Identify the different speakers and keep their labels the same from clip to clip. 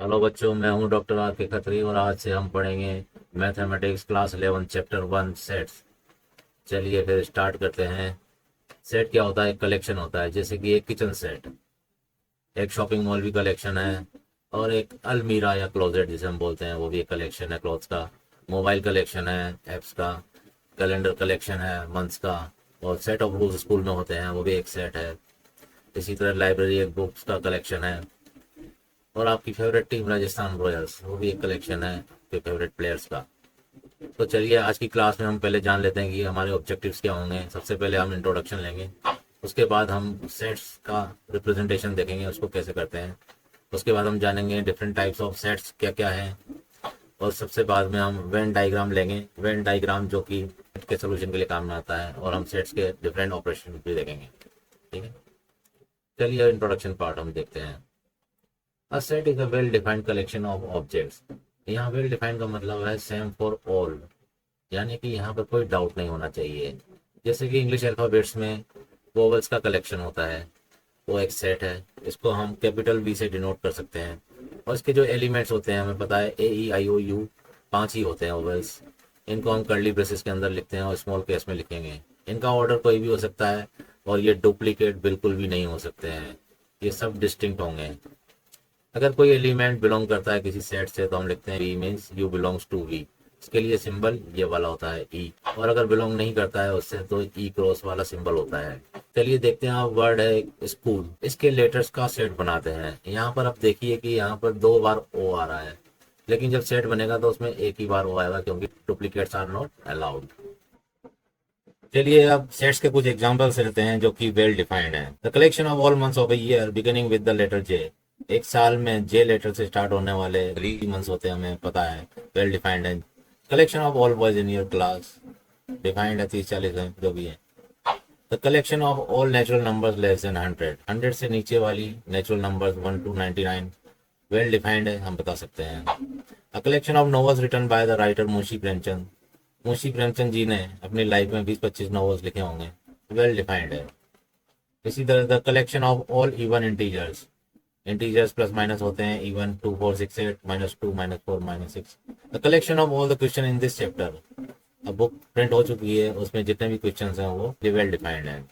Speaker 1: Hello बच्चों, मैं हूं डॉक्टर आर के खत्री और आज से हम पढ़ेंगे मैथमेटिक्स क्लास 11 चैप्टर 1 सेट्स। चलिए फिर स्टार्ट करते हैं। सेट क्या होता है? एक कलेक्शन होता है, जैसे कि एक किचन सेट, एक शॉपिंग मॉल भी कलेक्शन है, और एक अलमीरा या क्लोजेट जिसे हम बोलते हैं वो भी एक कलेक्शन है क्लॉथ्स का। मोबाइल कलेक्शन है ऐप्स का। कैलेंडर कलेक्शन है मंथ्स का। और सेट ऑफ बुक्स स्कूल में होते हैं वो भी एक सेट है। इसी तरह लाइब्रेरी एक बुक्स का कलेक्शन है। और आपकी फेवरेट टीम राजस्थान रॉयल्स, वो भी एक कलेक्शन है आपके फेवरेट प्लेयर्स का। तो चलिए आज की क्लास में हम पहले जान लेते हैं कि हमारे ऑब्जेक्टिव्स क्या होंगे। सबसे पहले हम इंट्रोडक्शन लेंगे, उसके बाद हम सेट्स का रिप्रेजेंटेशन देखेंगे उसको कैसे करते हैं। उसके बाद हम जानेंगे डिफरेंट टाइप्स ऑफ सेट्स क्या क्या हैं। और सबसे बाद में हम वेन डायग्राम लेंगे, वेन डायग्राम जो कि के सोल्यूशन के लिए काम में आता है। और हम सेट्स के डिफरेंट ऑपरेशन भी देखेंगे। ठीक है, चलिए इंट्रोडक्शन पार्ट हम देखते हैं। A set is a well-defined collection of objects। यहाँ वेल डिफाइंड का मतलब है सेम फॉर ऑल, यानी कि यहाँ पर कोई डाउट नहीं होना चाहिए। जैसे कि इंग्लिश अल्फ़ाबेट्स में वोवेल्स का कलेक्शन होता है, वो एक सेट है। इसको हम कैपिटल वी से डिनोट कर सकते हैं। और इसके जो एलिमेंट्स होते हैं हमें पता है A E I O U, 5 ही होते हैं वोवेल्स। इनको हम कर्ली ब्रेसेस के अंदर लिखते हैं और स्मॉल केस में लिखेंगे। इनका ऑर्डर कोई भी हो सकता है और ये डुप्लीकेट बिल्कुल भी नहीं हो सकते हैं, ये सब डिस्टिंक्ट होंगे। अगर कोई एलिमेंट बिलोंग करता है किसी सेट से तो हम लिखते हैं V means U belongs to V. इसके लिए सिंबल ये वाला होता है ई। और अगर बिलोंग नहीं करता है उससे तो ई क्रॉस वाला सिंबल होता है। चलिए देखते हैं। आप वर्ड है स्कूल, इसके लेटर्स का सेट बनाते हैं। यहाँ पर आप देखिए कि यहाँ पर 2 बार ओ आ रहा है, लेकिन जब सेट बनेगा तो उसमें एक ही बार ओ आएगा क्योंकि डुप्लीकेट्स आर नॉट अलाउड। चलिए अब सेट्स के कुछ एग्जांपल्स लेते हैं जो कि वेल डिफाइंड है। The collection of all months of a year beginning with the letter J. एक साल में जे लेटर से स्टार्ट होने वाले 3 मंथ्स होते हैं, हमें पता है, वेल डिफाइंड है। Collection of all boys in your class, defined है, 30-40 है जो भी है। The collection of all natural numbers less than 100, 100 से नीचे वाली natural numbers 1 to 99, well defined है, हम बता सकते हैं। A collection of novels written by the writer Munshi Premchand, Munshi Premchand ji ने अपनी लाइफ में 20-25 नॉवेल्स लिखे होंगे, वेल डिफाइंड है। इसी तरह the collection of all even integers, integers plus minus होते हैं, even 2 4 6 8 -2 -4 -6। The collection of all the question in this chapter, अब बुक प्रिंट हो चुकी है, उसमें जितने भी क्वेश्चन हैं वो वेल डिफाइंड है।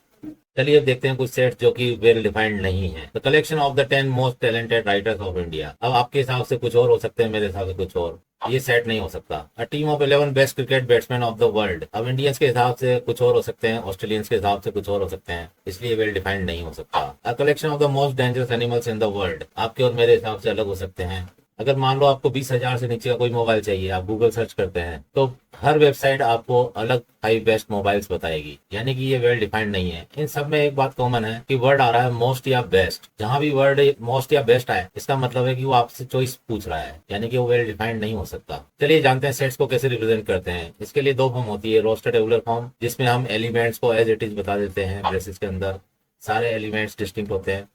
Speaker 1: चलिए अब देखते हैं कुछ सेट्स जो कि वेल डिफाइंड नहीं है। The collection of the 10 most talented writers of India, अब आपके हिसाब से कुछ और हो सकते हैं, मेरे हिसाब से कुछ और, ये सेट नहीं हो सकता। A team of 11 best cricket batsman of the world, अब इंडियंस के हिसाब से कुछ और हो सकते हैं, ऑस्ट्रेलियंस के हिसाब से कुछ और हो सकते हैं, इसलिए वेल डिफाइंड नहीं हो सकता। अ collection of the most dangerous animals in the world, आपके और मेरे हिसाब से अलग हो सकते हैं। अगर मान लो आपको 20,000 से नीचे का कोई मोबाइल चाहिए, आप गूगल सर्च करते हैं तो हर वेबसाइट आपको अलग 5 बेस्ट मोबाइल्स बताएगी, यानी कि ये वेल डिफाइंड नहीं है। इन सब में एक बात कॉमन है कि वर्ड आ रहा है मोस्ट या बेस्ट। जहां भी वर्ड मोस्ट या बेस्ट आए इसका मतलब है कि वो आपसे चॉइस पूछ रहा है, यानी कि वो वेल डिफाइंड नहीं हो सकता। चलिए जानते हैं सेट्स को कैसे रिप्रेजेंट करते हैं। इसके लिए 2 फॉर्म होती है, रोस्टर टेबुलर फॉर्म जिसमें हम एलिमेंट्स को एज इट इज बता देते हैं, ब्रेसेस के अंदर सारे एलिमेंट्स डिस्टिंक्ट होते हैं।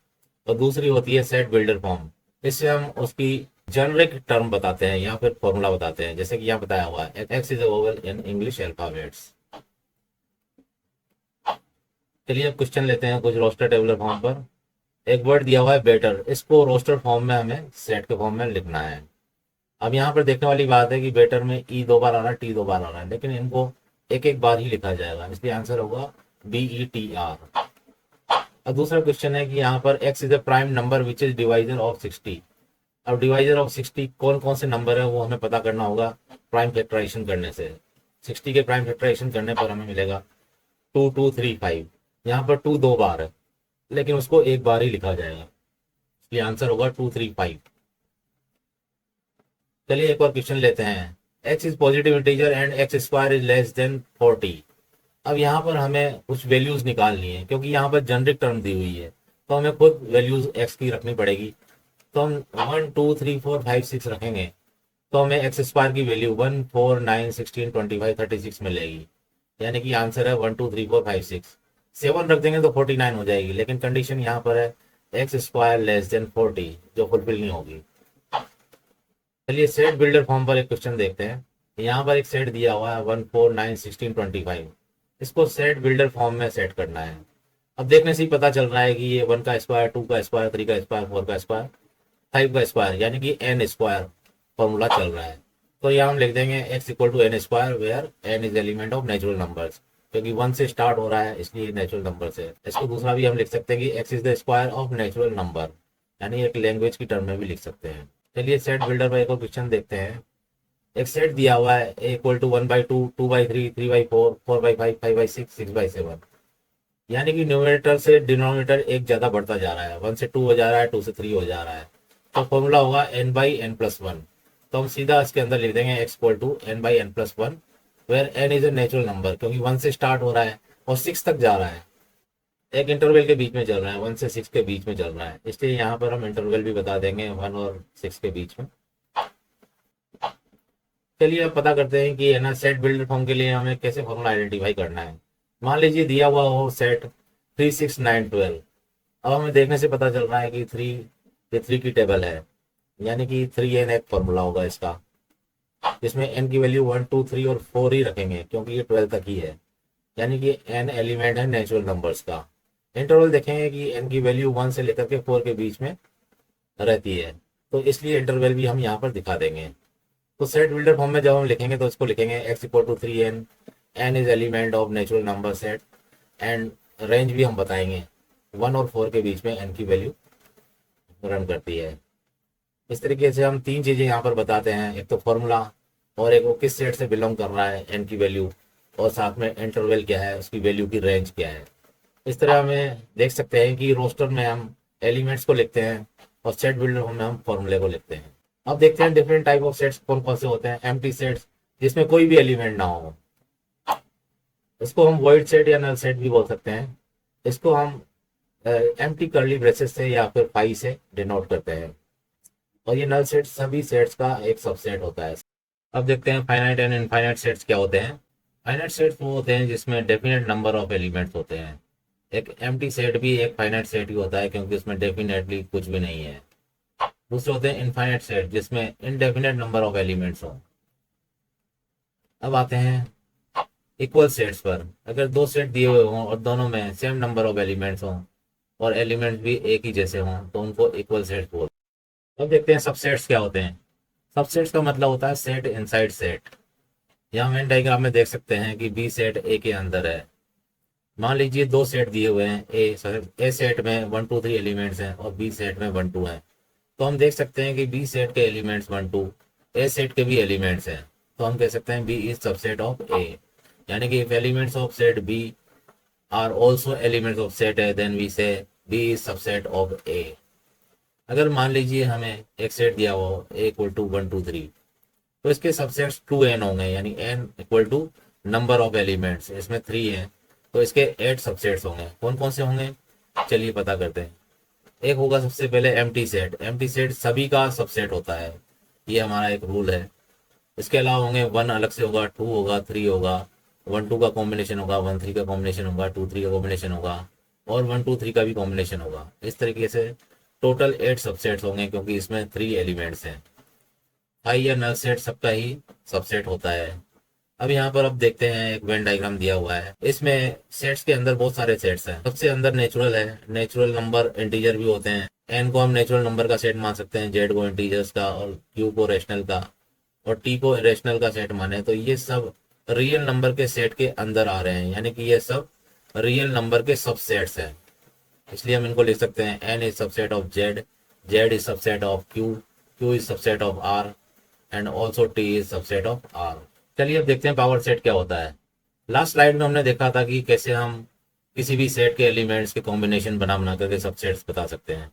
Speaker 1: और दूसरी होती है सेट बिल्डर फॉर्म, इससे हम उसकी जेनरिक टर्म बताते हैं या फिर फॉर्मूला बताते हैं, जैसे कि यहाँ बताया हुआ है x is oval in English alphabets. चलिए अब क्वेश्चन लेते हैं कुछ रोस्टर टेबुलर फॉर्म पर। एक वर्ड दिया हुआ है बेटर, इसको रोस्टर फॉर्म में हमें सेट के फॉर्म में लिखना है। अब यहाँ पर देखने वाली बात है कि बेटर में ई 2 बार आ रहा है, टी 2 बार आ रहा है, लेकिन इनको एक एक बार ही लिखा जाएगा, इसलिए आंसर होगा BETR। अब दूसरा क्वेश्चन है कि यहाँ पर x is a prime number which is divisor of 60। अब डिवाइजर ऑफ 60 कौन कौन से नंबर है वो हमें पता करना होगा प्राइम फैक्टराइजेशन करने से। 60 के प्राइम फैक्टराइजेशन करने पर हमें मिलेगा 2 2 3 5। यहाँ पर 2 2 बार है लेकिन उसको एक बार ही लिखा जाएगा, इसलिए आंसर होगा 2 3 5। चलिए एक और क्वेश्चन लेते हैं। X is positive integer and x square is less than 40। अब यहाँ पर हमें कुछ वैल्यूज निकालनी है क्योंकि यहाँ पर जेनरिक टर्म दी हुई है, तो हमें खुद वैल्यूज एक्स की रखनी पड़ेगी। तो हम 1 2 3 4 5 6 रखेंगे तो हमें एक्स स्क्वायर की वैल्यू 1 4 9 16 25 36 मिलेगी, यानी कि आंसर है 1 2 3 4 5 6। 7 रख देंगे तो 49 हो जाएगी, लेकिन कंडीशन यहाँ पर है एक्स स्क्वायर लेस देन 40 जो फुलफिल नहीं होगी। चलिए सेट बिल्डर फॉर्म पर एक क्वेश्चन देखते हैं। यहाँ पर एक सेट दिया हुआ है 1 4 9 16 25, इसको सेट बिल्डर फॉर्म में सेट करना है। अब देखने से ही पता चल रहा है कि ये 1 का स्क्वायर 2 का स्क्वायर 3 का स्क्वायर 4 का स्क्वायर, 5 का स्क्वायर यानी कि n स्क्वायर फॉर्मूला चल रहा है। तो यहाँ हम लिख देंगे x equal to N square where n is element of natural numbers, क्योंकि 1 से स्टार्ट हो रहा है इसलिए नेचुरल नंबर है। इसको दूसरा भी हम लिख सकते हैं कि x is the square of natural number, यानी एक लैंग्वेज की टर्म में भी लिख सकते हैं। चलिए सेट बिल्डर पर एक और क्वेश्चन देखते हैं। एक सेट दिया हुआ है ए इक्वल टू 1/2, 2/3, 3/4, 4/5, 5/6, 6/7, यानी कि न्यूमरेटर से डिनोमिनेटर एक ज्यादा बढ़ता जा रहा है, 1 से 2 हो जा रहा है, 2 से 3 हो जा रहा है। तो फॉर्मूला होगा n/n+1। तो हम सीधा इसके अंदर लिख देंगे x equal to n/n+1 where n is a natural number, क्योंकि 1 से स्टार्ट हो रहा है और 6 तक जा रहा है, एक इंटरवल के बीच में चल रहा है, 1 से 6 के बीच में चल रहा है, इसलिए यहाँ पर हम इंटरवल भी बता देंगे 1 और 6 के बीच में। चलिए अब पता करते हैं कि है ना सेट बिल्डर फॉर्म के लिए हमें कैसे फॉर्मूला आइडेंटिफाई करना है। मान लीजिए दिया हुआ हो सेट 3, 6, 9, 12। अब हमें देखने से पता चल रहा है कि 3 ये 3 की टेबल है, यानी कि 3n एक फॉर्मूला होगा इसका, जिसमें n की वैल्यू 1, 2, 3 और 4 ही रखेंगे क्योंकि ये 12 तक ही है, यानी कि n एलिमेंट है नेचुरल नंबर्स का। इंटरवल देखेंगे कि n की वैल्यू 1 से लेकर के 4 के बीच में रहती है, तो इसलिए इंटरवल भी हम यहाँ पर दिखा देंगे। तो सेट बिल्डर फॉर्म में जब हम लिखेंगे तो इसको लिखेंगे x equal to 3n, n is element of natural number set, and range भी हम बताएंगे 1 और 4 के बीच में n की वैल्यू रन करती है। इस तरीके से हम 3 चीज़ें यहाँ पर बताते हैं, एक तो फॉर्मूला, और एक वो किस सेट से बिलोंग कर रहा है n की वैल्यू, और साथ में इंटरवल क्या है, उसकी वैल्यू की रेंज क्या है। इस तरह हमें देख सकते हैं कि रोस्टर में हम एलिमेंट्स को लिखते हैं और सेट बिल्डर में हम फॉर्मूले को लिखते हैं। अब देखते हैं डिफरेंट टाइप ऑफ सेट्स कौन कौन से होते हैं। एम्प्टी सेट्स, जिसमें कोई भी एलिमेंट ना हो, इसको हम वॉइड सेट या नल सेट भी बोल सकते हैं। इसको हम एम्प्टी कर्ली ब्रेसेस से या फिर पाई से डिनोट करते हैं। और ये नल सेट सभी सेट्स का एक सबसेट होता है। अब देखते हैं फाइनाइट एंड इनफाइनाइट सेट्स क्या होते हैं। फाइनाइट सेट्स वो होते हैं जिसमें डेफिनेट नंबर ऑफ एलिमेंट्स होते हैं। एक एम्प्टी सेट भी एक फाइनाइट सेट ही होता है क्योंकि उसमें डेफिनेटली कुछ भी नहीं है। दूसरे होते हैं इनफाइनाइट सेट जिसमें इनडेफिनेट नंबर ऑफ एलिमेंट्स हो। अब आते हैं इक्वल सेट्स पर। अगर दो सेट दिए हुए हों और दोनों में सेम नंबर ऑफ एलिमेंट्स हों और एलिमेंट्स भी एक ही जैसे हों तो उनको इक्वल सेट्स बोलते हैं। अब देखते हैं सबसेट्स क्या होते हैं। सबसेट्स का मतलब होता है सेट इनसाइड सेट। यहाँ मेन डायग्राम में देख सकते हैं कि बी सेट ए के अंदर है। मान लीजिए दो सेट दिए हुए हैं, ए सेट में 1, 2, 3 एलिमेंट्स हैं और बी सेट में 1, 2 हैं। तो हम देख सकते हैं कि बी सेट के एलिमेंट्स 1, 2, ए सेट के भी एलिमेंट्स हैं, तो हम कह सकते हैं B is subset of A, यानी कि if elements of set B are also elements of set A then we say B is subset of A. अगर मान लीजिए हमें एक सेट दिया हो ए इक्वल टू 1, 2, 3, तो इसके सबसेट्स 2n होंगे, यानी n equal to number of elements, इसमें 3 हैं तो इसके 8 सबसेट्स होंगे। कौन कौन से होंगे चलिए पता करते हैं। एक होगा सबसे पहले एम्प्टी सेट। एम्प्टी सेट सभी का सबसेट होता है, ये हमारा एक रूल है। इसके अलावा होंगे 1 अलग से होगा, 2 होगा, 3 होगा, 1, 2 का कॉम्बिनेशन होगा, 1, 3 का कॉम्बिनेशन होगा, 2, 3 का कॉम्बिनेशन होगा और 1, 2, 3 का भी कॉम्बिनेशन होगा। इस तरीके से टोटल 8 सबसेट्स होंगे क्योंकि इसमें 3 एलिमेंट्स हैं। हाई या नल सेट सबका ही सबसेट होता है। अब यहाँ पर अब देखते हैं एक वेन डायग्राम दिया हुआ है। इसमें सेट्स के अंदर बहुत सारे सेट्स हैं। सबसे अंदर नेचुरल है, नेचुरल नंबर इंटीजर भी होते हैं। एन को हम नेचुरल नंबर का सेट मान सकते हैं, जेड को इंटीजर्स का और क्यू को रेशनल का और टी को रेशनल का सेट माने तो ये सब रियल नंबर के सेट के अंदर आ रहे हैं, यानी कि ये सब रियल नंबर के सबसेट्स हैं। इसलिए हम इनको लिख सकते हैं N is subset of Z, Z is subset of Q, Q is subset of R and also T is subset of R. चलिए अब देखते हैं पावर सेट क्या होता है। लास्ट स्लाइड में हमने देखा था कि कैसे हम किसी भी सेट के एलिमेंट्स के कॉम्बिनेशन बना करके सबसेट्स बता सकते हैं।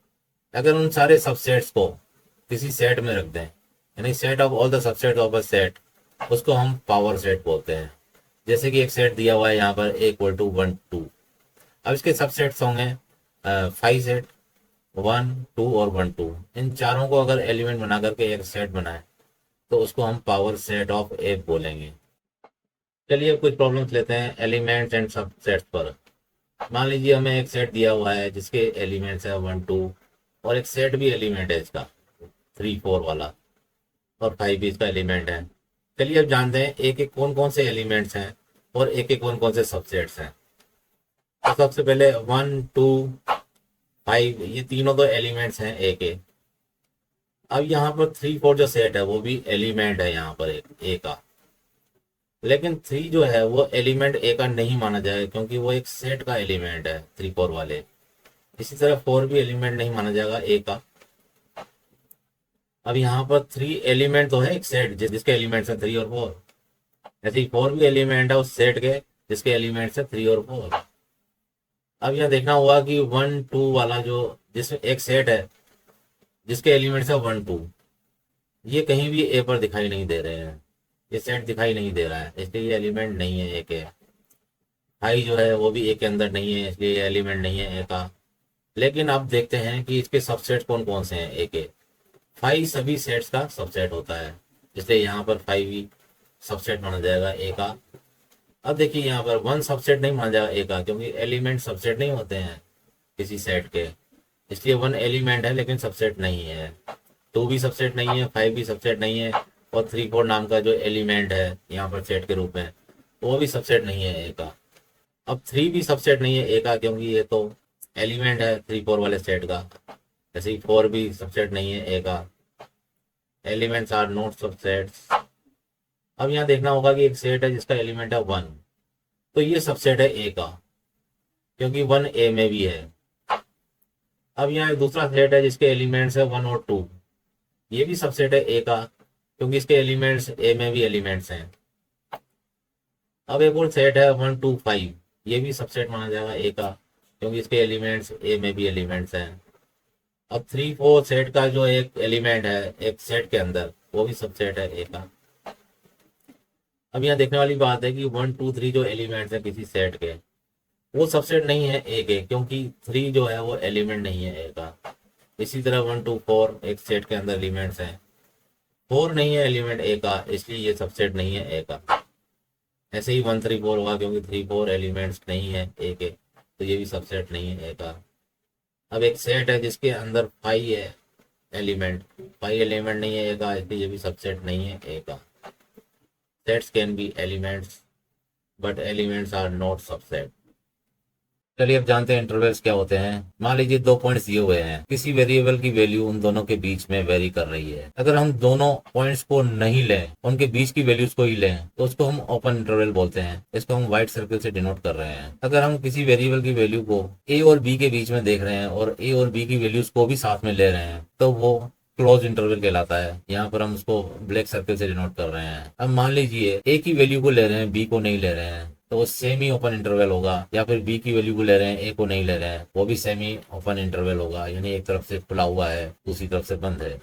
Speaker 1: अगर उन सारे सबसेट्स को किसी सेट में रख दें, यानी set of all the subset of a set, उसको हम पावर सेट बोलते हैं। जैसे कि एक सेट दिया हुआ है यहाँ पर ए इक्वल टू 1, 2। अब इसके सबसेट्स होंगे 5 सेट, 1, 2 और 1, 2। इन चारों को अगर एलिमेंट बना करके एक सेट बनाए तो उसको हम पावर सेट ऑफ ए बोलेंगे। चलिए अब कुछ प्रॉब्लम्स लेते हैं एलिमेंट्स एंड सबसेट्स पर। मान लीजिए हमें एक सेट दिया हुआ है जिसके एलिमेंट्स है 1, 2 और एक सेट भी एलिमेंट है इसका 3, 4 वाला और 5 भी इसका एलिमेंट है। चलिए अब जानते हैं एक एक कौन कौन से एलिमेंट्स हैं और एक एक कौन कौन से सबसेट्स हैं। तो सबसे पहले 1, 2, 5 ये तीनों तो एलिमेंट्स हैं ए के। अब यहाँ पर 3 4 जो सेट है वो भी एलिमेंट है यहाँ पर एक ए का, लेकिन 3 जो है वो एलिमेंट ए का नहीं माना जाएगा क्योंकि वो एक सेट का एलिमेंट है 3 4 वाले। इसी तरह 4 भी एलिमेंट नहीं माना जाएगा ए का। अब यहाँ पर 3 एलिमेंट तो है एक सेट जिसके एलिमेंट्स हैं 3 और 4, ऐसे ही 4 भी एलिमेंट है उस सेट के जिसके एलिमेंट्स हैं 3 और 4। अब यह देखना होगा कि 1 2 वाला जो जिसमें एक सेट है जिसके एलिमेंट्स है 1 2, ये कहीं भी ए पर दिखाई नहीं दे रहे हैं, ये सेट दिखाई नहीं दे रहा है, इसलिए ये एलिमेंट नहीं है ए के। हाई जो है वो भी ए के अंदर नहीं है, इसलिए ये एलिमेंट नहीं है ए का। लेकिन अब देखते हैं कि इसके सबसेट कौन कौन से हैं ए के। 5 सभी सेट्स का सबसेट होता है, इसलिए यहाँ पर 5 ही सबसेट माना जाएगा ए का। अब देखिए यहाँ पर 1 सबसेट नहीं माना जाएगा ए का क्योंकि एलिमेंट सबसेट नहीं होते हैं किसी सेट के, इसलिए 1 एलिमेंट है लेकिन सबसेट नहीं है। 2 भी सबसेट नहीं है, 5 भी सबसेट नहीं है, और 3 4 नाम का जो एलिमेंट है यहाँ पर सेट के रूप में वो भी सबसेट नहीं है ए का। अब 3 भी सबसेट नहीं है ए का क्योंकि ये तो एलिमेंट है 3 4 वाले सेट का। ऐसे ही 4 भी सबसेट नहीं है ए का। Elements are not subsets. अब यहाँ देखना होगा कि एक सेट है जिसका एलिमेंट है 1, तो ये सबसेट है ए का क्योंकि 1 ए में भी है। अब यहाँ एक दूसरा सेट है जिसके एलिमेंट्स है 1 और 2, ये भी सबसेट है ए का क्योंकि इसके एलिमेंट्स ए में भी एलिमेंट्स हैं। अब एक और सेट है 1 2 5, ये भी सबसेट माना जाएगा ए का क्योंकि इसके एलिमेंट्स ए में भी एलिमेंट्स हैं। अब 3 4 सेट का जो एक एलिमेंट है एक सेट के अंदर वो भी सबसेट है ए का। अब यहाँ देखने वाली बात है कि 1 2 3 जो एलिमेंट्स हैं किसी सेट के वो सबसेट नहीं है ए के क्योंकि 3 जो है वो एलिमेंट नहीं है ए का। इसी तरह 1 2 4 एक सेट के अंदर एलिमेंट्स हैं, 4 नहीं है एलिमेंट ए का इसलिए ये सबसेट नहीं है ए का। ऐसे ही 1 3 4 होगा क्योंकि 3 4 एलिमेंट्स नहीं है ए के, तो ये भी सबसेट नहीं है ए का। अब एक सेट है जिसके अंदर 5 है एलिमेंट, 5 एलिमेंट नहीं है ए का इसलिए ये भी सबसेट नहीं है ए का। Sets can be elements but elements are not subset. चलिए अब जानते हैं इंटरवल्स क्या होते हैं। मान लीजिए 2 पॉइंट्स दिए हुए हैं, किसी वेरिएबल की वैल्यू उन दोनों के बीच में वेरी कर रही है। अगर हम दोनों पॉइंट्स को नहीं लें, उनके बीच की वैल्यूज को ही लें, तो उसको हम ओपन इंटरवल बोलते हैं। इसको हम व्हाइट सर्कल से डिनोट कर रहे हैं। अगर हम किसी वेरिएबल की वैल्यू को ए और बी के बीच में देख रहे हैं और ए और बी की वैल्यूज को भी साथ में ले रहे हैं तो वो क्लोज इंटरवल कहलाता है। यहाँ पर हम उसको ब्लैक सर्कल से डिनोट कर रहे हैं। अब मान लीजिए ए की वैल्यू को ले रहे हैं, बी को नहीं ले रहे हैं, तो वो सेमी ओपन इंटरवल होगा। या फिर बी की वैल्यू को ले रहे हैं, ए को नहीं ले रहे हैं, वो भी सेमी ओपन इंटरवल होगा, यानी एक तरफ से खुला हुआ है दूसरी तरफ से बंद है।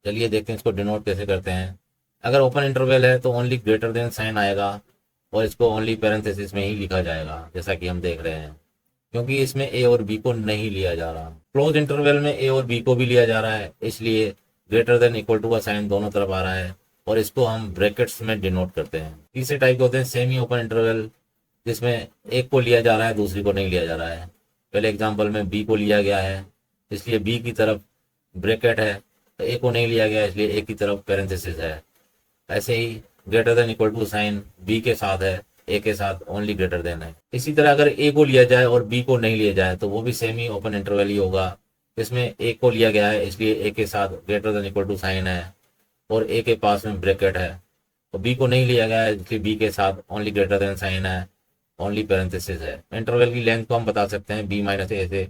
Speaker 1: चलिए देखते हैं इसको डिनोट कैसे करते हैं। अगर ओपन इंटरवल है तो ओनली ग्रेटर देन साइन आएगा और इसको ओनली पैरेंथेसिस में ही लिखा जाएगा, जैसा कि हम देख रहे हैं, क्योंकि इसमें ए और बी को नहीं लिया जा रहा। क्लोज इंटरवल में ए और बी को भी लिया जा रहा है, इसलिए ग्रेटर देन इक्वल टू का साइन दोनों तरफ आ रहा है और इसको हम ब्रैकेट्स में डिनोट करते हैं। तीसरे टाइप के होते हैं सेमी ओपन इंटरवल, जिसमें एक को लिया जा रहा है दूसरी को नहीं लिया जा रहा है। पहले एग्जांपल में बी को लिया गया है इसलिए बी की तरफ ब्रैकेट है, तो ए को नहीं लिया गया इसलिए ए की तरफ पैरेंथेसिस है। ऐसे ही greater than equal to sign B के साथ है, ए के साथ ओनली ग्रेटर देन है। इसी तरह अगर ए को लिया जाए और बी को नहीं लिया जाए तो वो भी सेमी ओपन इंटरवल ही होगा। इसमें ए को लिया गया है इसलिए ए के साथ greater than equal to sign है और ए के पास में ब्रैकेट है, तो बी को नहीं लिया गया है इसलिए बी के साथ ओनली ग्रेटर देन साइन है, ओनली पैरेंथेसिस है। इंटरवल की लेंथ को हम बता सकते हैं बी माइनस ए से,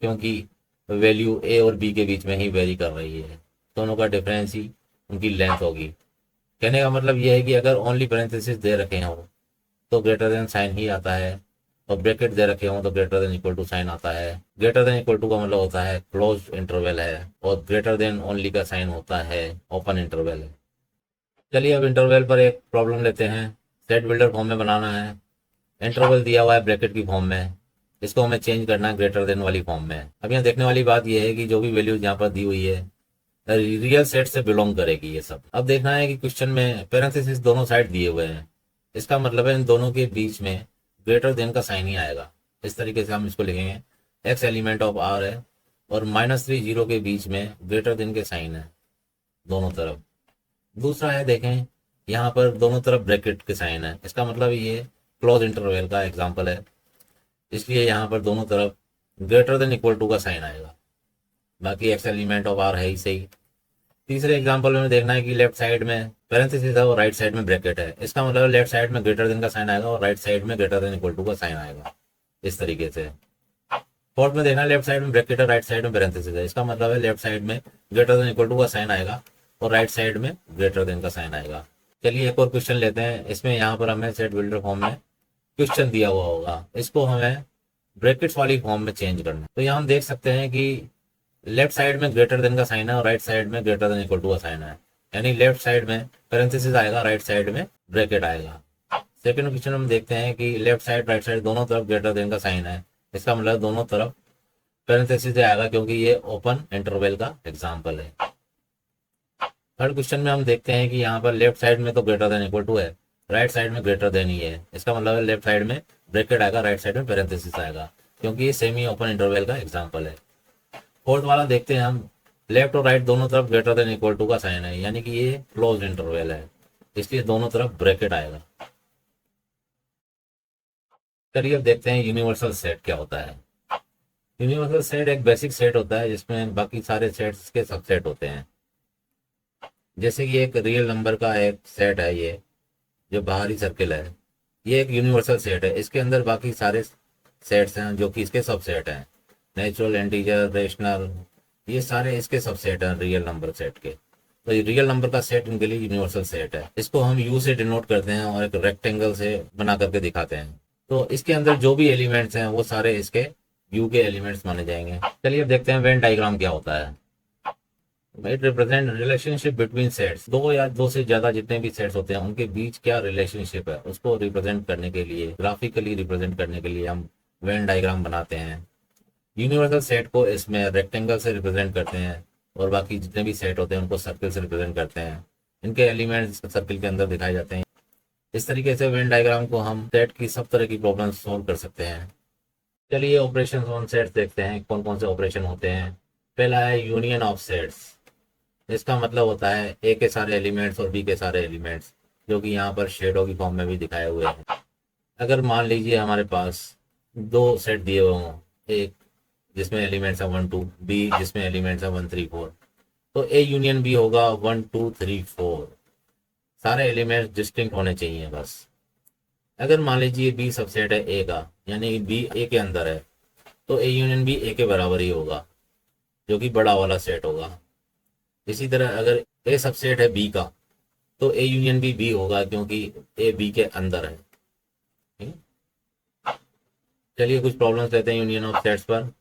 Speaker 1: क्योंकि वैल्यू ए और बी के बीच में ही वेरी कर रही है, दोनों का डिफरेंस ही उनकी लेंथ होगी। कहने का मतलब यह है कि अगर ओनली पैरेंथेसिस दे रखे हों तो ग्रेटर देन साइन ही आता है, और ब्रैकेट दे रखे हों तो greater than equal to sign आता है। ग्रेटर देन इक्वल टू का मतलब होता है क्लोज इंटरवल है और ग्रेटर देन ओनली का साइन होता है ओपन इंटरवल है। चलिए अब इंटरवल पर एक प्रॉब्लम लेते हैं। सेट बिल्डर फॉर्म में बनाना है, इंटरवल दिया हुआ है ब्रैकेट की फॉर्म में, इसको हमें चेंज करना है ग्रेटर देन वाली फॉर्म में। अब यहाँ देखने वाली बात यह है कि जो भी वैल्यूज यहाँ पर दी हुई है रियल सेट से बिलोंग करेगी ये सब। अब देखना है कि क्वेश्चन में पैरेंथेसिस दोनों साइड दिए हुए हैं, इसका मतलब है इन दोनों के बीच में ग्रेटर देन का साइन ही आएगा। इस तरीके से हम इसको लिखेंगे, एक्स एलिमेंट ऑफ आर है और -3 0 के बीच में ग्रेटर देन के साइन है दोनों तरफ। दूसरा है देखें यहाँ पर दोनों तरफ ब्रैकेट के साइन है, इसका मतलब ये क्लोज इंटरवल का एग्जांपल है, इसलिए यहाँ पर दोनों तरफ ग्रेटर देन इक्वल टू का साइन आएगा। बाकी एक्स एलिमेंट ऑफ आर है ही सही। तीसरे एग्जांपल में देखना है कि लेफ्ट साइड में पैरेंथेसिस है और राइट साइड में ब्रैकेट है। इसका मतलब लेफ्ट साइड में ग्रेटर देन का साइन आएगा और राइट साइड में ग्रेटर देन इक्वल टू का साइन आएगा, इस तरीके से। फोर्थ में देखना, लेफ्ट साइड में ब्रैकेट है, राइट साइड में पैरेंथेसिस है। इसका मतलब है लेफ्ट साइड में ग्रेटर देन इक्वल टू का साइन आएगा और राइट साइड में ग्रेटर देन का साइन आएगा। चलिए एक और क्वेश्चन लेते हैं। इसमें यहाँ पर हमें सेट बिल्डर फॉर्म में क्वेश्चन दिया हुआ होगा, इसको हमें ब्रैकेट्स वाली फॉर्म में चेंज करना है। तो यहाँ हम देख सकते हैं कि लेफ्ट साइड में ग्रेटर देन का साइन है और राइट साइड में ग्रेटर देन इक्वल टू का साइन है, यानी लेफ्ट साइड में पैरेंथेसिस आएगा, राइट साइड में ब्रैकेट आएगा। सेकंड क्वेश्चन हम देखते हैं कि लेफ्ट साइड राइट साइड दोनों तरफ ग्रेटर देन का साइन है, इसका मतलब दोनों तरफ पैरेंथेसिस आएगा क्योंकि ये ओपन इंटरवल का एग्जांपल है। थर्ड क्वेश्चन में हम देखते हैं कि यहाँ पर लेफ्ट साइड में तो ग्रेटर देन इक्वल टू है, राइट साइड में ग्रेटर देन ही है, इसका मतलब है लेफ्ट साइड में ब्रैकेट आएगा, राइट साइड में पैरेंथेसिस आएगा क्योंकि ये सेमी ओपन इंटरवल का एग्जांपल है। फोर्थ वाला देखते हैं हम, लेफ्ट और राइट दोनों तरफ ग्रेटर देन इक्वल टू का साइन है, यानी कि ये क्लोज इंटरवल है, इसलिए दोनों तरफ ब्रैकेट आएगा। चलिए अब देखते हैं यूनिवर्सल सेट क्या होता है। यूनिवर्सल सेट एक बेसिक सेट होता है जिसमें बाकी सारे सेट्स के सबसेट होते हैं। जैसे कि एक रियल नंबर का एक सेट है, ये जो बाहरी सर्किल है, ये एक यूनिवर्सल सेट है। इसके अंदर बाकी सारे सेट्स हैं जो कि इसके सबसेट हैं, नेचुरल, इंटीजर, रेशनल, ये सारे इसके सबसेट हैं रियल नंबर सेट के। तो ये रियल नंबर का सेट इनके लिए यूनिवर्सल सेट है। इसको हम यू से डिनोट करते हैं और एक रेक्टेंगल से बना करके दिखाते हैं। तो इसके अंदर जो भी एलिमेंट्स हैं वो सारे इसके यू के एलिमेंट्स माने जाएंगे। चलिए अब देखते हैं वेन डायग्राम क्या होता है। It represent relationship between sets. दो या दो से ज्यादा जितने भी सेट्स होते हैं उनके बीच क्या रिलेशनशिप है उसको रिप्रेजेंट करने के लिए, ग्राफिकली रिप्रेजेंट करने के लिए हम वेन डायग्राम बनाते हैं। यूनिवर्सल सेट को इसमें रेक्टेंगल से रिप्रेजेंट करते हैं और बाकी जितने भी सेट होते हैं उनको सर्किल से रिप्रेजेंट करते हैं। इनके एलिमेंट्स सर्किल के अंदर दिखाए जाते हैं। इस तरीके से वेन डायग्राम को हम सेट की सब तरह की प्रॉब्लम सॉल्व कर सकते हैं। चलिए ऑपरेशन ऑन सेट्स देखते हैं, कौन कौन से ऑपरेशन होते हैं। पहला है यूनियन ऑफ सेट्स। इसका मतलब होता है ए के सारे एलिमेंट्स और बी के सारे एलिमेंट्स, जो कि यहाँ पर शेडो की फॉर्म में भी दिखाए हुए हैं। अगर मान लीजिए हमारे पास दो सेट दिए हुए हों, एक जिसमें एलिमेंट्स है 1 2, बी जिसमें एलिमेंट्स है 1 3 4, तो ए यूनियन बी होगा 1 2 3 4। सारे एलिमेंट्स डिस्टिंक्ट होने चाहिए बस। अगर मान लीजिए बी सबसेट है ए का, यानी बी ए के अंदर है, तो ए यूनियन बी ए के बराबर ही होगा, जो कि बड़ा वाला सेट होगा। इसी तरह अगर ए सबसेट है बी का, तो ए यूनियन बी बी होगा क्योंकि ए बी के अंदर है। चलिए कुछ प्रॉब्लम्स लेते हैं यूनियन ऑफ सेट्स पर।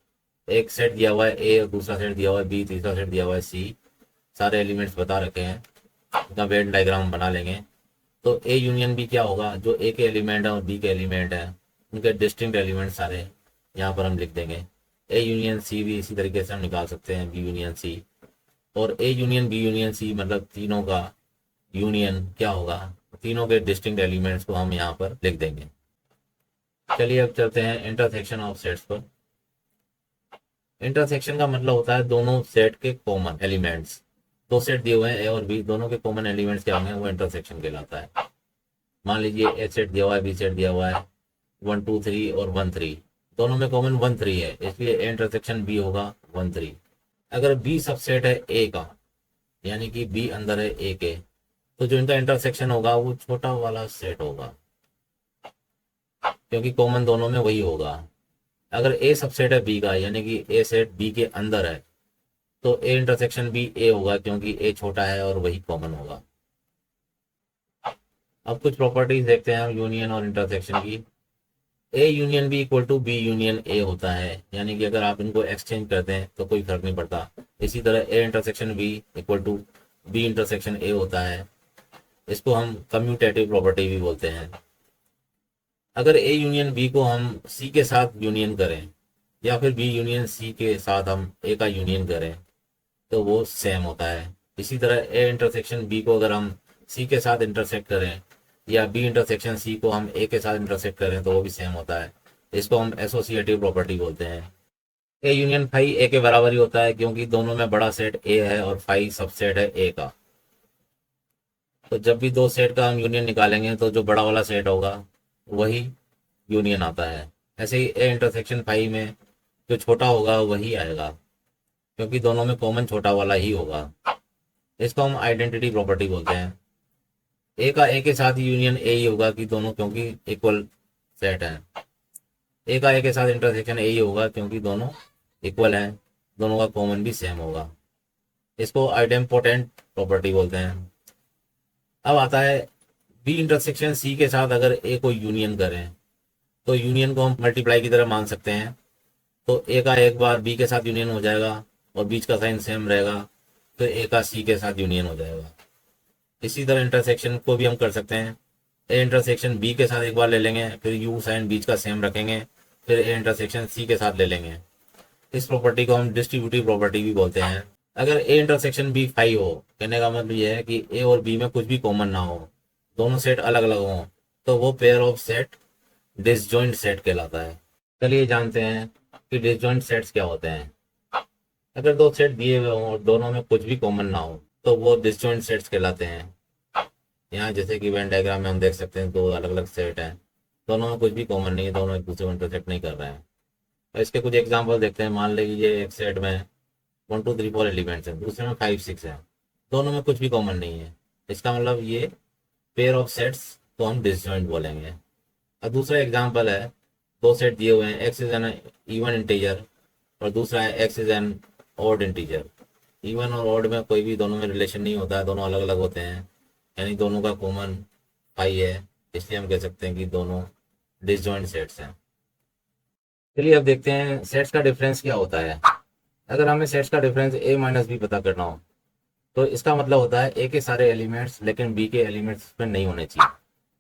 Speaker 1: एक सेट दिया हुआ है ए और दूसरा सेट दिया हुआ है बी, तीसरा सेट दिया हुआ है सी, सारे एलिमेंट्स बता रखे हैं, इनका वेन डायग्राम बना लेंगे। तो ए यूनियन बी क्या होगा, जो ए के एलिमेंट है और बी के एलिमेंट है उनके डिस्टिंक्ट एलिमेंट सारे यहाँ पर हम लिख देंगे। ए यूनियन सी भी इसी तरीके से हम निकाल सकते हैं, बी यूनियन सी। और A union B union C मतलब तीनों का यूनियन क्या होगा, तीनों के डिस्टिंक्ट एलिमेंट्स को हम यहाँ पर लिख देंगे। चलिए अब चलते हैं इंटरसेक्शन ऑफ सेट्स पर। इंटरसेक्शन का मतलब होता है दोनों सेट के कॉमन एलिमेंट्स। दो सेट दिए हुए हैं ए और बी, दोनों के कॉमन एलिमेंट्स क्या होंगे, वो इंटरसेक्शन कहलाता है। मान लीजिए ए सेट दिया हुआ है, बी सेट दिया हुआ है 1 2 3 और 1 3, दोनों में कॉमन 1 3 है, इसलिए ए इंटरसेक्शन बी होगा 1 3। अगर बी सबसेट है ए का, यानी कि बी अंदर है ए के, तो जो इनका इंटरसेक्शन होगा वो छोटा वाला सेट होगा, क्योंकि कॉमन दोनों में वही होगा। अगर ए सबसेट है बी का, यानी कि ए सेट बी के अंदर है, तो ए इंटरसेक्शन बी ए होगा क्योंकि ए छोटा है और वही कॉमन होगा। अब कुछ प्रॉपर्टीज देखते हैं हम यूनियन और इंटरसेक्शन की। A union B equal to B union A होता है, यानी कि अगर आप इनको एक्सचेंज करते हैं तो कोई फर्क नहीं पड़ता। इसी तरह A intersection B equal to B intersection A होता है, इसको हम कम्यूटेटिव प्रॉपर्टी भी बोलते हैं। अगर ए यूनियन बी को हम सी के साथ यूनियन करें या फिर बी यूनियन सी के साथ हम ए का यूनियन करें तो वो सेम होता है। इसी तरह ए इंटरसेक्शन बी को अगर हम सी के साथ इंटरसेक्ट करें या बी इंटरसेक्शन सी को हम ए के साथ इंटरसेक्ट करें तो वो भी सेम होता है। इसको हम एसोसिएटिव प्रॉपर्टी बोलते हैं। ए यूनियन फाई ए के बराबर ही होता है क्योंकि दोनों में बड़ा सेट ए है और फाई सबसेट है ए का। तो जब भी दो सेट का हम यूनियन निकालेंगे तो जो बड़ा वाला सेट होगा वही यूनियन आता है। ऐसे ही ए इंटरसेक्शन फाई में जो छोटा होगा वही आएगा, क्योंकि दोनों में कॉमन छोटा वाला ही होगा। इसको हम आइडेंटिटी प्रॉपर्टी बोलते हैं। ए का ए के साथ यूनियन ए ही होगा कि दोनों क्योंकि इक्वल सेट है। ए का ए के साथ इंटरसेक्शन ए ही होगा क्योंकि दोनों इक्वल हैं, दोनों का कॉमन भी सेम होगा। इसको आइडेम्पोटेंट प्रॉपर्टी बोलते हैं। अब आता है बी इंटरसेक्शन सी के साथ अगर ए को यूनियन करें तो यूनियन को हम मल्टीप्लाई की तरह मान सकते हैं। तो ए का एक बार बी के साथ यूनियन हो जाएगा और बीच का साइन सेम रहेगा, तो ए का सी के साथ यूनियन हो जाएगा। इसी तरह इंटरसेक्शन को भी हम कर सकते हैं। ए इंटरसेक्शन बी के साथ एक बार ले लेंगे, फिर यू साइन बीच का सेम रखेंगे, फिर ए इंटरसेक्शन सी के साथ ले लेंगे। इस प्रॉपर्टी को हम डिस्ट्रीब्यूटिव प्रॉपर्टी भी बोलते हैं। अगर ए इंटरसेक्शन बी फाई हो, कहने का मतलब यह है कि ए और बी में कुछ भी कॉमन ना हो, दोनों सेट अलग अलग हों, तो वो pair of set disjoint set कहलाता है। चलिए जानते हैं कि डिसजॉइंट सेट्स क्या होते हैं। अगर दो सेट दिए हुए हों और दोनों में कुछ भी कॉमन ना हो तो वो डिसजॉइंट सेट्स कहलाते हैं। यहाँ जैसे कि वेन डायग्राम में हम देख सकते हैं दो अलग अलग सेट हैं, दोनों में कुछ भी कॉमन नहीं है, दोनों एक दूसरे को इंटरसेक्ट नहीं कर रहे हैं। तो इसके कुछ एग्जाम्पल देखते हैं। मान लीजिए एक सेट में 1 2 3 4 एलिमेंट्स हैं, दूसरे में 5 6 है, दोनों में कुछ भी कॉमन नहीं है। इसका मतलब ये पेयर ऑफ सेट्स को हम डिसजॉइंट बोलेंगे। और दूसरा एग्जाम्पल है, दो सेट दिए हुए हैं, x is an even integer और दूसरा है x is an odd integer. Even और ऑड में कोई भी दोनों में रिलेशन नहीं होता है, दोनों अलग अलग होते हैं, यानी दोनों का कॉमन 5 है, इसलिए हम कह सकते हैं कि दोनों डिसजॉइंट सेट्स हैं। चलिए अब देखते हैं सेट्स का डिफरेंस क्या होता है। अगर हमें सेट्स का डिफरेंस ए माइनस बी पता करना हो तो इसका मतलब होता है ए के सारे एलिमेंट्स लेकिन बी के एलिमेंट्स में नहीं होने चाहिए।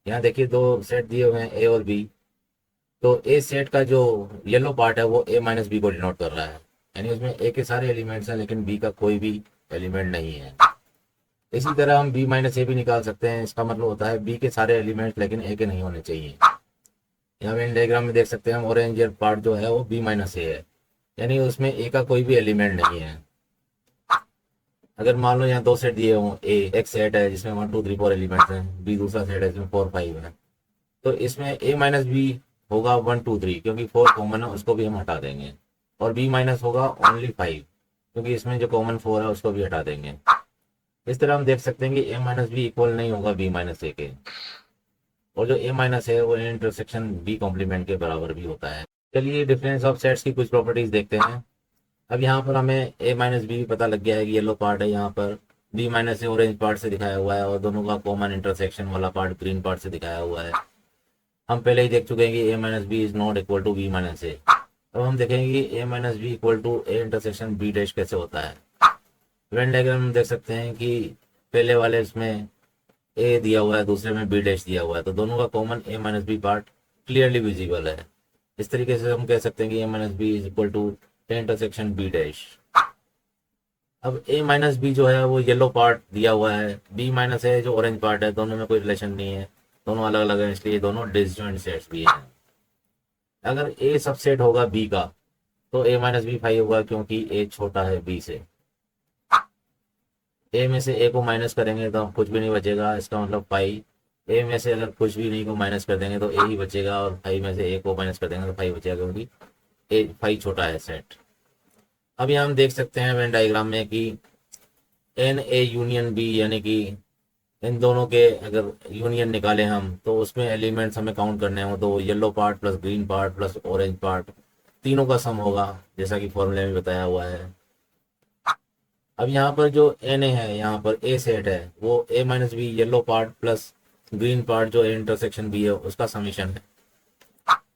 Speaker 1: यहाँ देखिए दो सेट दिए हुए हैं ए और बी, तो ए सेट का जो येलो पार्ट है वो ए माइनस बी को डिनोट कर रहा है, यानी उसमें ए के सारे एलिमेंट्स हैं लेकिन बी का कोई भी एलिमेंट नहीं है। इसी तरह हम बी माइनस ए भी निकाल सकते हैं। इसका मतलब होता है बी के सारे एलिमेंट्स लेकिन ए के नहीं होने चाहिए। यहाँ पे डायग्राम में देख सकते हैं हम, ऑरेंज पार्ट जो है वो बी माइनस ए है, यानी उसमें ए का कोई भी एलिमेंट नहीं है। अगर मान लो यहाँ दो सेट दिए हों, ए एक सेट है जिसमें 1 2 3 4 एलिमेंट्स हैं, बी दूसरा सेट है जिसमें 4 5 है, तो इसमें ए माइनस बी होगा 1 2 3 क्योंकि 4 कॉमन है, उसको भी हम हटा देंगे, और बी माइनस होगा ओनली 5 क्योंकि इसमें जो कॉमन 4 है उसको भी हटा देंगे। इस तरह हम देख सकते हैं कि ए माइनस बी इक्वल नहीं होगा बी माइनस ए के, और जो ए माइनस है वो इंटरसेक्शन बी कॉम्प्लीमेंट के बराबर भी होता है। चलिए डिफरेंस ऑफ सेट्स की कुछ प्रॉपर्टीज देखते हैं। अब यहाँ पर हमें ए माइनस बी भी पता लग गया है कि येलो पार्ट है यहाँ पर, B minus A orange part से दिखाया हुआ है, और दोनों का कॉमन इंटरसेक्शन वाला पार्ट ग्रीन पार्ट से दिखाया हुआ है। हम पहले ही देख चुके हैं कि A minus B is not equal to B minus A. अब हम देखेंगे कि A minus B equal to A intersection B dash कैसे होता है। वेन डायग्राम में देख सकते हैं कि पहले वाले इसमें ए दिया हुआ है, दूसरे में बी डैश दिया हुआ है, तो दोनों का common A minus B part clearly visible है। इस तरीके से हम कह सकते हैं कि A minus B is equal to A intersection B dash. अब ए माइनस बी जो है वो येलो पार्ट दिया हुआ है, बी माइनस है जो ऑरेंज पार्ट है, दोनों में कोई रिलेशन नहीं है, दोनों अलग अलग है, इसलिए दोनों डिसजॉइंट सेट्स भी हैं। अगर ए सबसेट होगा बी का तो ए माइनस बी 5 होगा क्योंकि ए छोटा है बी से। ए में से ए को माइनस करेंगे तो कुछ भी नहीं बचेगा, इसका मतलब 5। ए में से अगर कुछ भी नहीं को माइनस कर देंगे तो ए ही बचेगा, और 5 में से ए को माइनस कर देंगे तो 5 बचेगा क्योंकि ए 5 छोटा है सेट। अब यहाँ हम देख सकते हैं वेन डायग्राम में कि एन ए यूनियन बी, यानी कि इन दोनों के अगर यूनियन निकालें हम तो उसमें एलिमेंट्स हमें काउंट करने हो तो yellow part plus green part plus orange part तीनों का सम होगा, जैसा कि फॉर्मूले में बताया हुआ है। अब यहाँ पर जो एन ए है, यहाँ पर ए सेट है, वो A minus B yellow part plus green part जो इंटरसेक्शन बी है उसका समीशन है,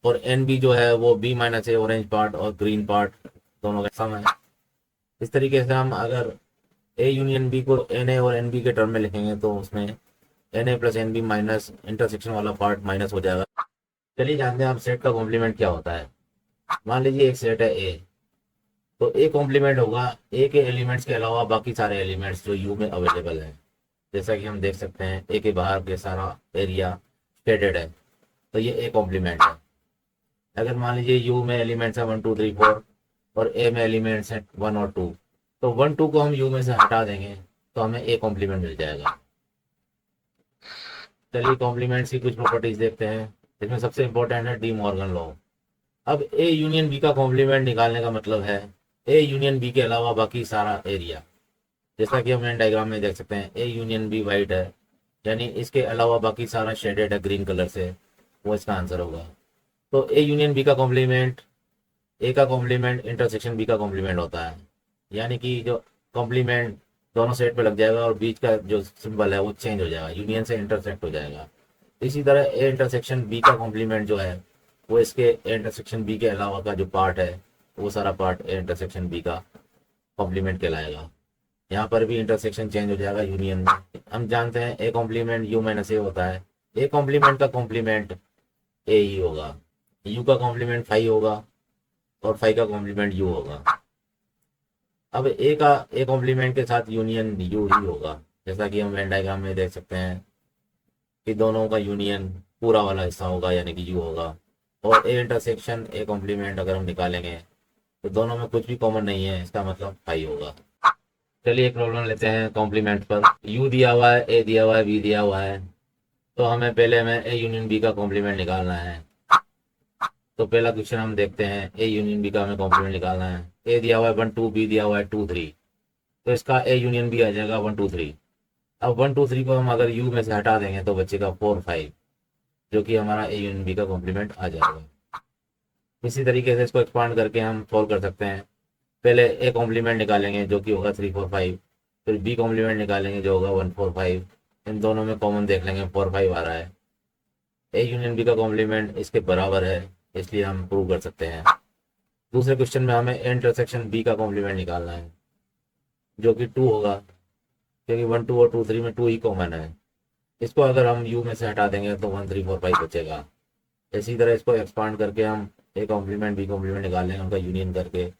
Speaker 1: और एन बी जो है वो B minus A orange part और ग्रीन पार्ट दोनों का सम है। इस तरीके से हम अगर ए यूनियन बी को एन ए और एन बी के टर्म में लिखेंगे तो उसमें N A plus N B minus intersection वाला पार्ट माइनस हो जाएगा। चलिए जानते हैं आप सेट का कॉम्प्लीमेंट क्या होता है। मान लीजिए एक सेट है ए, तो ए कॉम्प्लीमेंट होगा ए के एलिमेंट्स के अलावा बाकी सारे एलिमेंट्स जो यू में अवेलेबल हैं। जैसा कि हम देख सकते हैं ए के बाहर के सारा एरिया शेडेड है, तो ये ए कॉम्प्लीमेंट है। अगर मान लीजिए यू में एलिमेंट्स है 1 2 3 4 और ए में एलिमेंट्स हैं 1 और 2, तो 1 2 को हम यू में से हटा देंगे तो हमें ए कॉम्प्लीमेंट मिल जाएगा। चलिए कॉम्प्लीमेंट्स की कुछ प्रॉपर्टीज देखते हैं। इसमें सबसे इंपॉर्टेंट है डी मॉर्गन लॉ। अब ए यूनियन बी का कॉम्प्लीमेंट निकालने का मतलब है ए यूनियन बी के अलावा बाकी सारा एरिया। जैसा कि हम वेन डायग्राम में देख सकते हैं ए यूनियन बी वाइट है, यानी इसके अलावा बाकी सारा शेडेड है ग्रीन कलर से, वो इसका आंसर होगा। तो ए यूनियन बी का कॉम्प्लीमेंट, ए का कॉम्प्लीमेंट इंटरसेक्शन बी का कॉम्प्लीमेंट होता है, यानी कि जो कॉम्प्लीमेंट दोनों सेट पे लग जाएगा और बीच का जो सिंबल है वो चेंज हो जाएगा, यूनियन से इंटरसेक्ट हो जाएगा। इसी तरह ए इंटरसेक्शन बी का कॉम्प्लीमेंट जो है वो इसके ए इंटरसेक्शन बी के अलावा का जो पार्ट है वो सारा पार्ट ए इंटरसेक्शन बी का कॉम्प्लीमेंट कहलाएगा। यहाँ पर भी इंटरसेक्शन चेंज हो जाएगा यूनियन में। हम जानते हैं ए कॉम्प्लीमेंट यू माइनस ए होता है, ए कॉम्प्लीमेंट का कॉम्प्लीमेंट ए ही होगा, यू का कॉम्प्लीमेंट फाई होगा और फाई का कॉम्प्लीमेंट यू होगा। अब ए का ए कॉम्प्लीमेंट के साथ यूनियन यू ही होगा, जैसा कि हम वेन डायग्राम में देख सकते हैं कि दोनों का यूनियन पूरा वाला हिस्सा होगा यानी कि यू होगा। और ए इंटरसेक्शन ए कॉम्प्लीमेंट अगर हम निकालेंगे तो दोनों में कुछ भी कॉमन नहीं है, इसका मतलब फाई होगा। चलिए एक प्रॉब्लम लेते हैं कॉम्प्लीमेंट पर। यू दिया हुआ है, ए दिया हुआ है, बी दिया हुआ है, तो हमें पहले हमें ए यूनियन बी का कॉम्प्लीमेंट निकालना है। तो पहला क्वेश्चन हम देखते हैं, ए यूनियन बी का हमें कॉम्प्लीमेंट निकालना है। ए दिया हुआ है 1 2, बी दिया हुआ है 2 3, तो इसका ए यूनियन बी आ जाएगा 1 2 3। अब 1 2 3 को हम अगर यू में से हटा देंगे तो बचेगा 4 5, जो कि हमारा ए यूनियन बी का कॉम्प्लीमेंट आ जाएगा। इसी तरीके से इसको एक्सपांड करके हम सॉल्व कर सकते हैं। पहले ए कॉम्प्लीमेंट निकालेंगे जो कि होगा 3 4 5, फिर बी कॉम्प्लीमेंट निकालेंगे जो होगा 1 4 5। इन दोनों में कॉमन देख लेंगे 4 5 आ रहा है, ए यूनियन बी का कॉम्प्लीमेंट इसके बराबर है, इसलिए हम प्रूव कर सकते हैं। दूसरे क्वेश्चन में हमें ए इंटरसेक्शन बी का कॉम्प्लीमेंट निकालना है जो कि 2 होगा, क्योंकि 1 2 और 2 3 में 2 ही कॉमन है। इसको अगर हम यू में से हटा देंगे तो 1 3 4 5 बचेगा। इसी तरह इसको एक्सपांड करके हम ए कॉम्प्लीमेंट बी कॉम्प्लीमेंट निकाल लेंगे, उनका यूनियन करके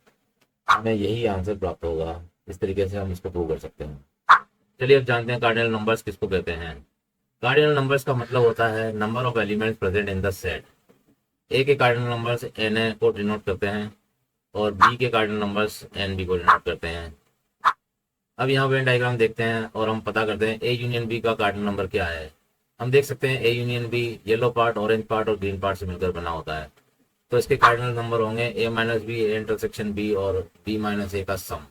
Speaker 1: हमें यही आंसर प्राप्त होगा। इस तरीके से हम इसको प्रूव कर सकते हैं। चलिए अब जानते हैं कार्डिनल नंबर्स किसको कहते हैं। कार्डिनल नंबर्स का मतलब होता है number of elements present in the set. A के कार्डिनल नंबर्स एन ए को डिनोट करते हैं और बी के कार्डिनल नंबर्स एन बी को डिनोट करते हैं। अब यहाँ वेन डायग्राम देखते हैं और हम पता करते हैं ए यूनियन बी का कार्डिनल नंबर क्या है। हम देख सकते हैं A union B yellow part, orange part और ग्रीन पार्ट से मिलकर बना होता है, तो इसके कार्डिनल नंबर होंगे A minus B, A intersection B और बी माइनस ए का सम।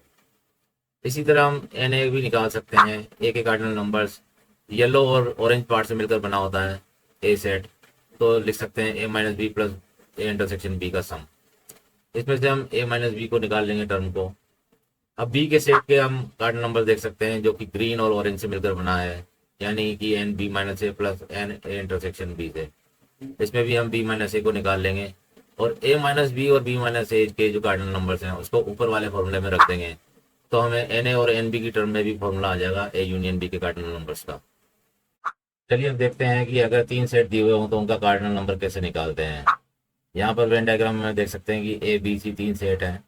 Speaker 1: इसी तरह हम एन ए भी निकाल सकते हैं। ए के कार्डिनल नंबर्स येलो और ऑरेंज पार्ट से मिलकर बना होता है ए सेट, तो लिख सकते हैं A minus B plus A intersection B का सम। इसमें से हम ए माइनस बी को निकाल लेंगे टर्म को। अब बी के सेट के हम कार्डिनल नंबर देख सकते हैं जो कि ग्रीन और ऑरेंज से मिलकर बना है, यानी कि N B minus A plus N A intersection B से। इसमें भी हम बी माइनस ए को निकाल लेंगे और ए माइनस बी और बी माइनस ए के जो कार्डिनल नंबर्स हैं उसको ऊपर वाले फॉर्मूले में रख देंगे, तो हमें एन ए और एन बी की टर्म में भी फॉर्मूला आ जाएगा ए यूनियन बी के कार्डिनल नंबर्स का। चलिए अब देखते हैं कि अगर 3 सेट दिए हुए हों तो उनका कार्डिनल नंबर कैसे निकालते हैं। यहाँ पर वेन डायग्राम में देख सकते हैं कि ए बी सी 3 सेट हैं,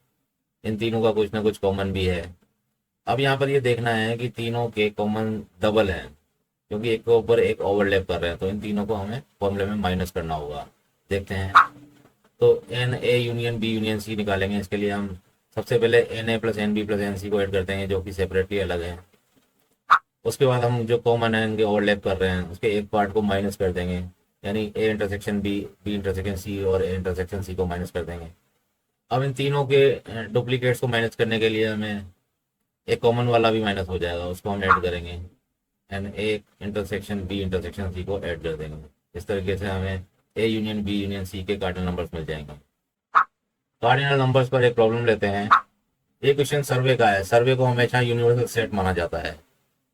Speaker 1: इन तीनों का कुछ ना कुछ कॉमन भी है। अब यहाँ पर ये देखना है कि तीनों के कॉमन डबल हैं, क्योंकि एक के ऊपर एक ओवरलैप कर रहे हैं, तो इन तीनों को हमें फॉर्मूले में माइनस करना होगा। देखते हैं, तो N A union B union C निकालेंगे। इसके लिए हम सबसे पहले N A plus N B plus N C को ऐड कर देंगे जो कि सेपरेटली अलग है। उसके बाद हम जो कॉमन है इनके ओवरलैप कर रहे हैं उसके एक पार्ट को माइनस कर देंगे, यानी A intersection B, B intersection C और ए इंटरसेक्शन सी को माइनस कर देंगे। अब इन तीनों के डुप्लीकेट्स को माइनस करने के लिए हमें एक कॉमन वाला भी माइनस हो जाएगा, उसको हम ऐड करेंगे and A intersection B intersection C को ऐड कर देंगे। इस तरीके से हमें A union B union C के कार्डिनल नंबर्स मिल जाएंगे। कार्डिनल नंबर्स पर एक प्रॉब्लम लेते हैं। ये क्वेश्चन सर्वे का है। सर्वे को हमेशा यूनिवर्सल सेट माना जाता है।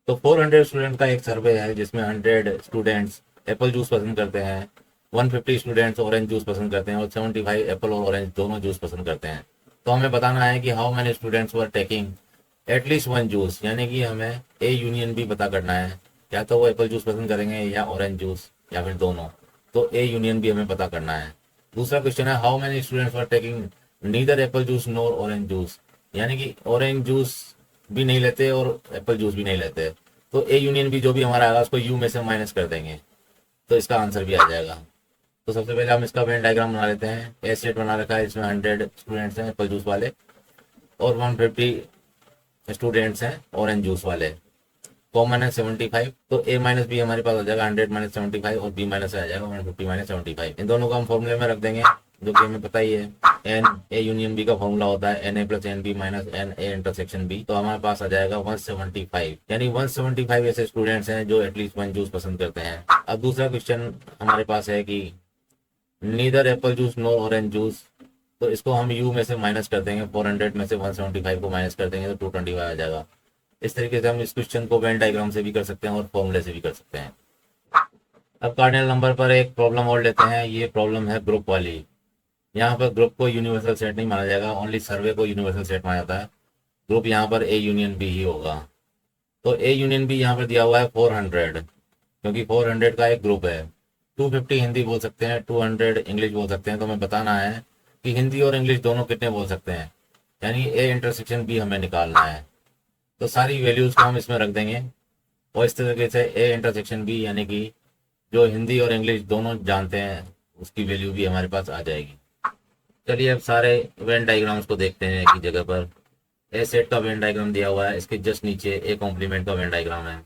Speaker 1: तो 400 स्टूडेंट का एक सर्वे है जिसमें 100 स्टूडेंट्स एप्पल जूस पसंद करते हैं, 150 स्टूडेंट्स ऑरेंज जूस पसंद करते हैं और 75 एप्पल और ऑरेंज दोनों जूस पसंद करते हैं। तो हमें बताना है कि how many students were taking at least 1 juice, यानी कि हमें ए यूनियन बी पता करना है, या तो वो एप्पल जूस पसंद करेंगे या ऑरेंज जूस या फिर दोनों, तो ए यूनियन बी हमें पता करना है। दूसरा क्वेश्चन है how many students were taking neither apple juice NOR orange juice, यानी कि ऑरेंज जूस भी नहीं लेते और एप्पल जूस भी नहीं लेते, तो ए यूनियन बी जो भी हमारा आएगा उसको यू में से माइनस कर देंगे, तो इसका आंसर भी आ जाएगा। तो सबसे पहले हम इसका वेन डायग्राम बना लेते हैं। ए सेट बना रखा है, इसमें 100 स्टूडेंट्स हैं एप्पल जूस वाले और 150 स्टूडेंट्स हैं ऑरेंज जूस वाले। कॉमन है 75, तो ए माइनस बी हमारे पास आ जाएगा 100 माइनस 75 और बी माइनस आ जाएगा 150 माइनस 75। इन दोनों को हम फॉर्मूले में रख देंगे जो कि हमें पता ही है। एन ए यूनियन बी का फॉर्मूला होता है N A plus N B minus N A intersection B, तो हमारे पास आ जाएगा 175। यानी 175 ऐसे स्टूडेंट्स हैं जो एटलीस्ट वन जूस पसंद करते हैं। अब दूसरा क्वेश्चन हमारे पास है कि neither apple juice no orange juice, तो इसको हम यू में से माइनस कर देंगे, 400 में से 175 को माइनस कर देंगे तो 225 आ जाएगा। इस तरीके से हम इस क्वेश्चन को वेन डायग्राम से भी कर सकते हैं और फॉर्मूले से भी कर सकते हैं। अब कार्डिनल नंबर पर एक प्रॉब्लम और लेते हैं। ये प्रॉब्लम है ग्रुप वाली। यहाँ पर ग्रुप को यूनिवर्सल सेट नहीं माना जाएगा, ओनली सर्वे को यूनिवर्सल सेट माना जाता है। ग्रुप यहाँ पर ए यूनियन बी ही होगा। तो ए यूनियन बी यहाँ पर दिया हुआ है 400, क्योंकि 400 का एक ग्रुप है। 250 हिंदी बोल सकते हैं, 200 इंग्लिश बोल सकते हैं। तो हमें बताना है कि हिंदी और इंग्लिश दोनों कितने बोल सकते हैं, यानी ए इंटरसेक्शन बी हमें निकालना है। तो सारी वैल्यूज़ को हम इसमें रख देंगे और इस तरीके से ए इंटरसेक्शन बी यानी कि जो हिंदी और इंग्लिश दोनों जानते हैं उसकी वैल्यू भी हमारे पास आ जाएगी। चलिए अब सारे वेन डायग्राम्स को देखते हैं एक ही जगह पर। ए सेट का वेन डायग्राम दिया हुआ है, इसके जस्ट नीचे ए कॉम्प्लीमेंट का वेन डायग्राम है।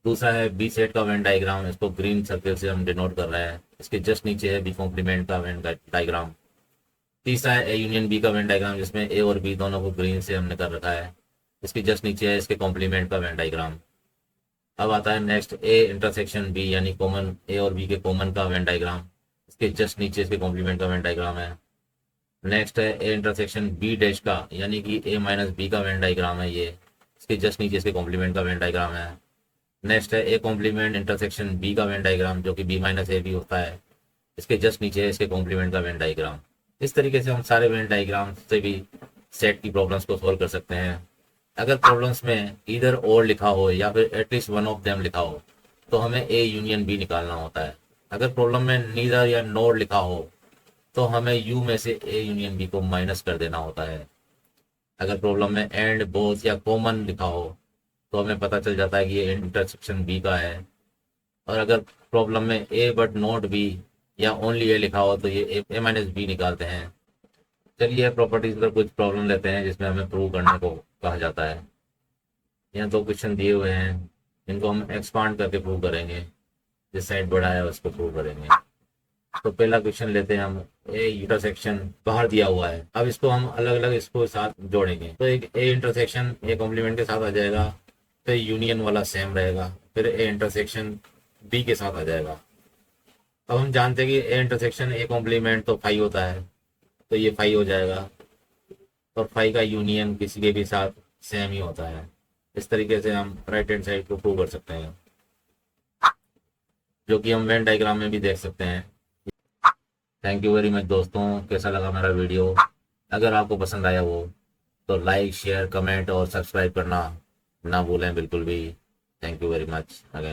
Speaker 1: दूसरा है बी सेट का वेन डायग्राम, इसको ग्रीन सर्कल से हम डिनोट कर रहे हैं, इसके जस्ट नीचे है बी कॉम्प्लीमेंट का वेन डायग्राम। तीसरा है ए यूनियन बी का वेन डायग्राम, जिसमें ए और बी दोनों को ग्रीन से हमने कर रखा है, इसके जस्ट नीचे है इसके कॉम्प्लीमेंट का वेन डायग्राम। अब आता है नेक्स्ट ए इंटरसेक्शन बी यानी कॉमन ए और बी के कॉमन का वेन डायग्राम, इसके जस्ट नीचे इसके कॉम्प्लीमेंट का वेन डायग्राम है। नेक्स्ट है ए इंटरसेक्शन बी डैश का यानी कि ए माइनस बी का वेन डायग्राम है ये, इसके जस्ट नीचे इसके कॉम्प्लीमेंट का वेन डायग्राम है। नेक्स्ट है ए कॉम्प्लीमेंट इंटरसेक्शन बी का वेन डायग्राम जो कि बी माइनस ए बी होता है, इसके जस्ट नीचे है इसके कॉम्प्लीमेंट का वेन डायग्राम। इस तरीके से हम सारे वेन डायग्राम से भी सेट की प्रॉब्लम्स को सॉल्व कर सकते हैं। अगर प्रॉब्लम्स में इधर और लिखा हो या फिर एटलीस्ट वन ऑफ देम लिखा हो तो हमें ए यूनियन बी निकालना होता है। अगर प्रॉब्लम में नीदर या नोर लिखा हो तो हमें यू में से ए यूनियन बी को माइनस कर देना होता है। अगर प्रॉब्लम में एंड बोथ या कॉमन लिखा हो तो हमें पता चल जाता है कि ये इंटरसेक्शन बी का है। और अगर प्रॉब्लम में ए बट नॉट बी या ओनली ए लिखा हो तो ये ए माइनस बी निकालते हैं। चलिए प्रॉपर्टीज पर कुछ प्रॉब्लम लेते हैं जिसमें हमें प्रूव करने को कहा जाता है। यहाँ दो क्वेश्चन दिए हुए हैं, इनको हम एक्सपांड करके प्रूव करेंगे, जिस साइड बड़ा है उसको प्रूव करेंगे। तो पहला क्वेश्चन लेते हैं हम, ए इंटरसेक्शन बाहर दिया हुआ है। अब इसको हम अलग अलग इसको साथ जोड़ेंगे, तो एक ए इंटरसेक्शन ए कॉम्प्लीमेंट के साथ आ जाएगा, फिर यूनियन वाला सेम रहेगा, फिर ए इंटरसेक्शन बी के साथ आ जाएगा। अब हम जानते हैं कि ए इंटरसेक्शन ए कॉम्प्लीमेंट तो फाई होता है, तो ये फाई हो जाएगा, और फाई का यूनियन किसी के भी साथ सेम ही होता है। इस तरीके से हम राइट हैंड साइड को प्रूव कर सकते हैं, जो कि हम वेन डायग्राम में भी देख सकते हैं। थैंक यू वेरी मच दोस्तों, कैसा लगा मेरा वीडियो? अगर आपको पसंद आया हो तो लाइक शेयर कमेंट और सब्सक्राइब करना ना भूलें बिल्कुल भी। Thank you very much again.